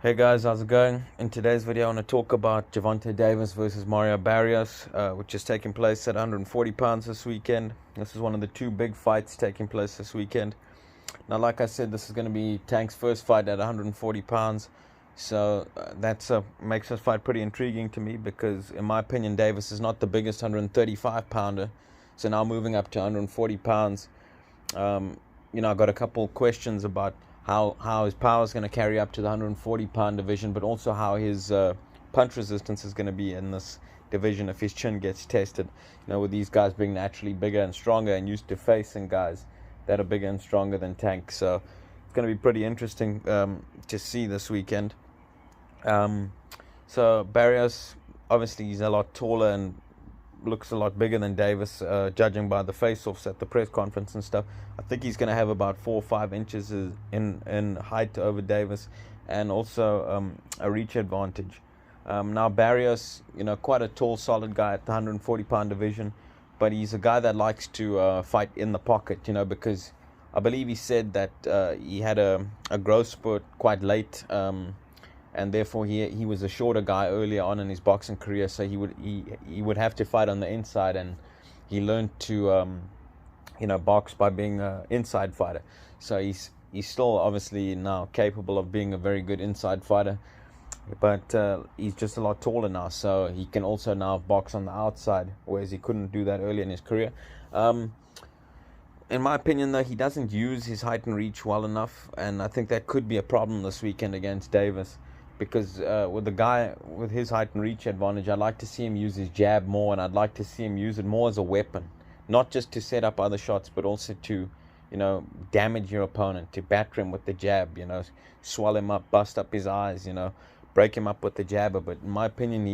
Hey guys, how's it going? In today's video, I want to talk about Gervonta Davis versus Mario Barrios, which is taking place at 140 pounds this weekend. This is one of the two big fights taking place this weekend. Now, like I said, this is going to be Tank's first fight at 140 pounds, so that makes this fight pretty intriguing to me because, in my opinion, Davis is not the biggest 135 pounder. So now moving up to 140 pounds, I got a couple questions about how his power is going to carry up to the 140 pound division, but also how his punch resistance is going to be in this division if his chin gets tested. With these guys being naturally bigger and stronger and used to facing guys that are bigger and stronger than Tank. So it's going to be pretty interesting to see this weekend. So Barrios, obviously he's a lot taller and looks a lot bigger than Davis, judging by the face-offs at the press conference and stuff. I think he's going to have about 4 or 5 inches in height over Davis, and also a reach advantage. Now Barrios, quite a tall, solid guy at the 140 pound division, but he's a guy that likes to fight in the pocket, because I believe he said that he had a growth spurt quite late, and therefore he was a shorter guy earlier on in his boxing career, so he would have to fight on the inside, and he learned to box by being an inside fighter. So he's still obviously now capable of being a very good inside fighter, but he's just a lot taller now, so he can also now box on the outside, whereas he couldn't do that earlier in his career. In my opinion, though, he doesn't use his height and reach well enough, and I think that could be a problem this weekend against Davis. Because with the guy with his height and reach advantage, I'd like to see him use his jab more, and I'd like to see him use it more as a weapon, not just to set up other shots, but also to, damage your opponent, to batter him with the jab, swell him up, bust up his eyes, break him up with the jabber. But in my opinion,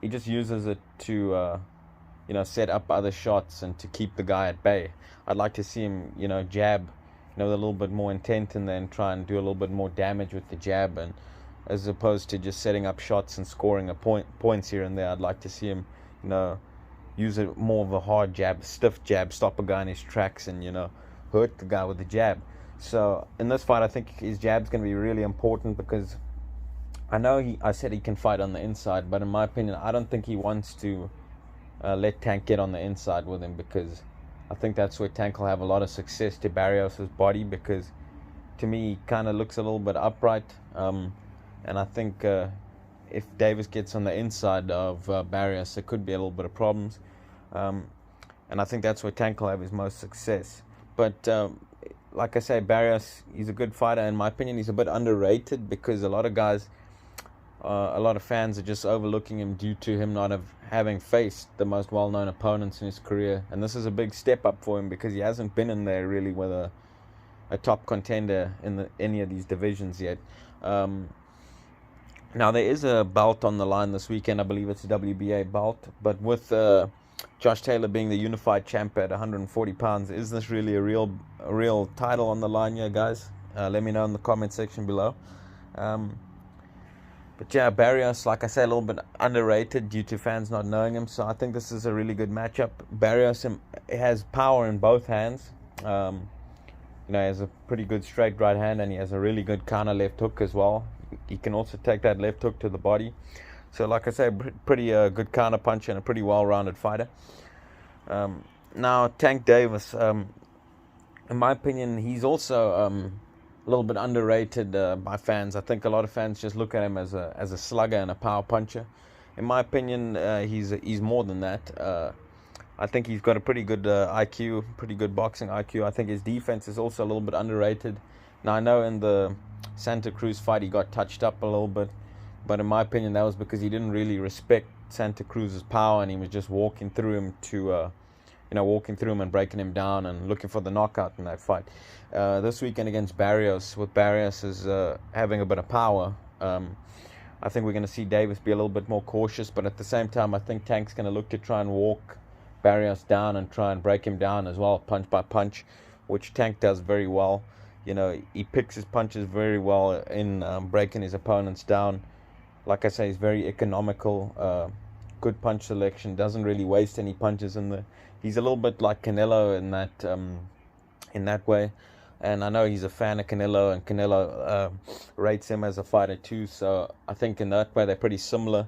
he just uses it to, set up other shots and to keep the guy at bay. I'd like to see him, jab, with a little bit more intent, and then try and do a little bit more damage with the jab, and as opposed to just setting up shots and scoring points here and there. I'd like to see him, use it more of a hard jab, stiff jab, stop a guy in his tracks, and hurt the guy with the jab. So in this fight, I think his jab's going to be really important, because I said he can fight on the inside, but in my opinion, I don't think he wants to let Tank get on the inside with him, because I think that's where Tank will have a lot of success to Barrios' body, because to me he kind of looks a little bit upright. And I think if Davis gets on the inside of Barrios, there could be a little bit of problems. And I think that's where Tank will have his most success. But like I say, Barrios, he's a good fighter. In my opinion, he's a bit underrated, because a lot of fans are just overlooking him due to him not having faced the most well-known opponents in his career. And this is a big step up for him, because he hasn't been in there really with a top contender in any of these divisions yet. Now, there is a belt on the line this weekend. I believe it's a WBA belt. But with Josh Taylor being the unified champ at 140 pounds, is this really a real title on the line here, guys? Let me know in the comment section below. But yeah, Barrios, like I say, a little bit underrated due to fans not knowing him. So I think this is a really good matchup. Barrios has power in both hands. He has a pretty good straight right hand, and he has a really good counter left hook as well. He can also take that left hook to the body. So like I say, pretty good counter puncher and a pretty well-rounded fighter. Now, Tank Davis, in my opinion, he's also a little bit underrated by fans. I think a lot of fans just look at him as a slugger and a power puncher. In my opinion, he's more than that. I think he's got a pretty good IQ, pretty good boxing IQ. I think his defense is also a little bit underrated. Now, I know in the Santa Cruz fight he got touched up a little bit, but in my opinion that was because he didn't really respect Santa Cruz's power, and he was just walking through him and breaking him down and looking for the knockout in that fight. This weekend against Barrios, with Barrios is having a bit of power, I think we're going to see Davis be a little bit more cautious, but at the same time I think Tank's going to look to try and walk Barrios down and try and break him down as well, punch by punch, which Tank does very well. He picks his punches very well in breaking his opponents down. Like I say, he's very economical, good punch selection, doesn't really waste any punches in the. He's a little bit like Canelo in that way. And I know he's a fan of Canelo, and Canelo rates him as a fighter too. So I think in that way they're pretty similar.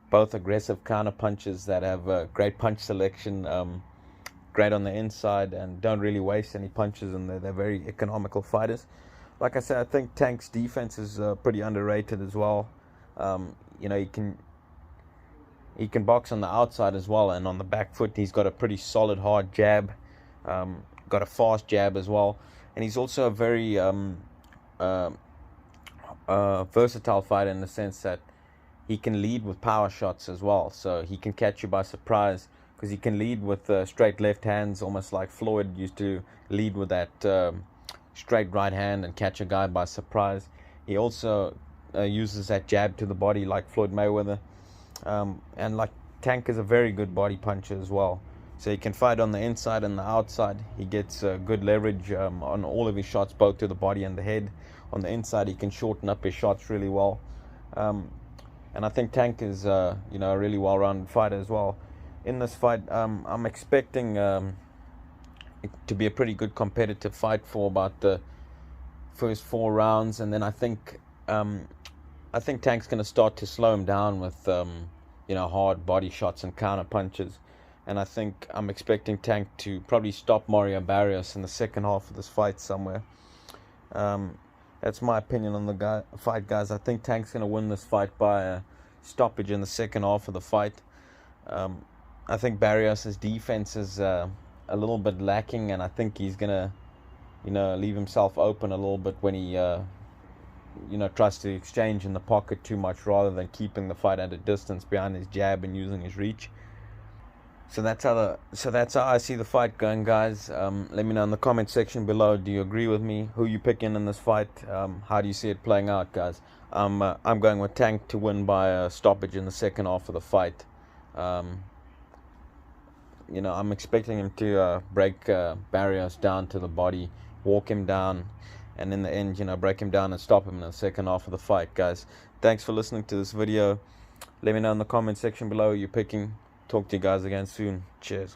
Both aggressive counter punches that have great punch selection, great on the inside, and don't really waste any punches, and they're very economical fighters. Like I said, I think Tank's defense is pretty underrated as well. You know, he can box on the outside as well, and on the back foot he's got a pretty solid hard jab, got a fast jab as well, and he's also a very versatile fighter in the sense that he can lead with power shots as well. So he can catch you by surprise, because he can lead with straight left hands, almost like Floyd used to lead with that straight right hand and catch a guy by surprise. He also uses that jab to the body like Floyd Mayweather. And like Tank is a very good body puncher as well. So he can fight on the inside and the outside. He gets good leverage on all of his shots, both to the body and the head. On the inside, he can shorten up his shots really well. And I think Tank is a really well-rounded fighter as well. In this fight, I'm expecting it to be a pretty good competitive fight for about the first 4 rounds, and then I think Tank's going to start to slow him down with hard body shots and counter punches. And I think I'm expecting Tank to probably stop Mario Barrios in the second half of this fight somewhere. That's my opinion on the fight, guys. I think Tank's going to win this fight by a stoppage in the second half of the fight. I think Barrios' defense is a little bit lacking, and I think he's going to leave himself open a little bit when he tries to exchange in the pocket too much, rather than keeping the fight at a distance behind his jab and using his reach. So that's how I see the fight going, guys. Let me know in the comment section below. Do you agree with me? Who you picking in this fight? How do you see it playing out, guys? I'm going with Tank to win by a stoppage in the second half of the fight. I'm expecting him to break Barrios down to the body, walk him down, and in the end, break him down and stop him in the second half of the fight, guys. Thanks for listening to this video. Let me know in the comment section below who you're picking. Talk to you guys again soon. Cheers.